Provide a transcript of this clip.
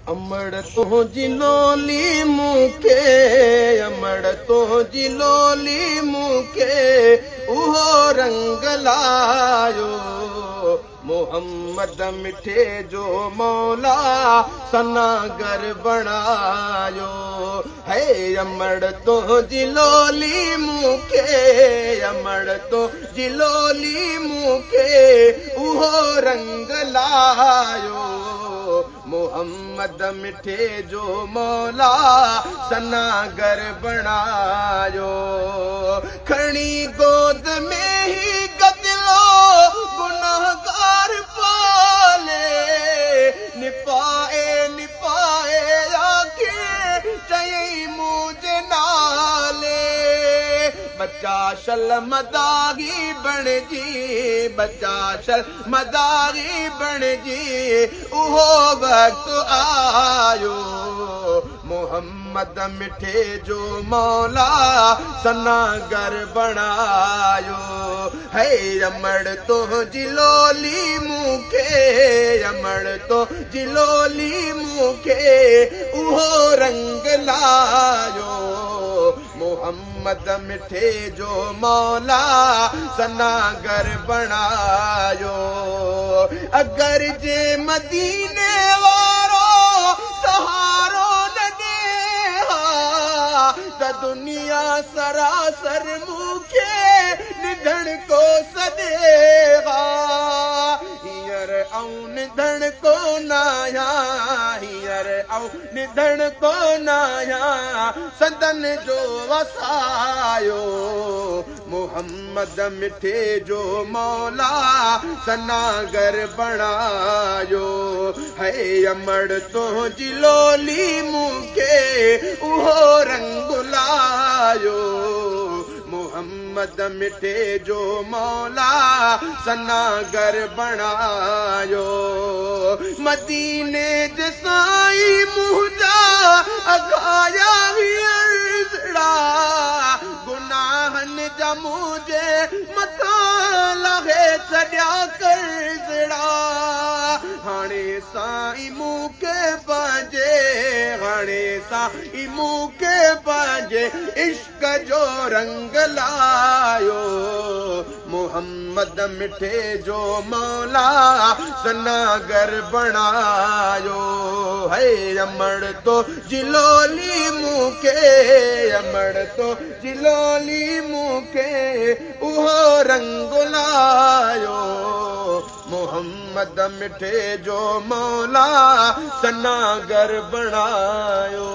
अमड़ तो जिलोली मुके, अमड़ तो जिलोली मुके, उहो रंग लायो मोहम्मद मिठे जो मौला सनागर बनायो है। अमड़ तो जिलोली मुके, अमड़ तो जिलोली मुके, उहो रंग लायो मोहम्मद मिठे जो मौला सनागर बनायो। खणी गोद में ही गदलो गुनाहगार पाले, निपाए निपाए आके चई मुझे नाले। बच्चा शल मदागी बन जी, बच्चा शल मदागी बन जी, उहो वक्त आयो मोहम्मद मिठे जो मौला सनागर बनायो है। अमड़ तो जिलोली मुके, अमड़ तो जिलोली मुके, उहो रंग लायो मोहम्मद मिठे जो मौला सनागर बनायो। अगर जे मदीने वारो सहारो न दे त दुनिया सरासर मुखे निधन को सदेगा। हींअर आऊं निधन को नाया, हींअर आऊं निधन को नाया, सदन जो वसायो मोहम्मद मिठे जो मौला सनागर बनायो है। अमड़ तो जिलोली मुके, उहो रंग लायो मोहम्मद मिठे जो मौला सनागर बनायो। मदीने जसाई मुझा अगाया हियड़ा, गुनाहन जा मुझे मथा लगे छड्या करजड़ा। हाणे साई मुके पांजे, हाणे साई मुके पांजे, इश्क जो रंग लायो मोहम्मद मिठे जो मौला सनागर बनायो है। अमड़ तो जिलोली मुके, अमड़ तो जिलोली मुके, उहो रंग लायो मोहम्मद मिठे जो मौला सनागर बनायो।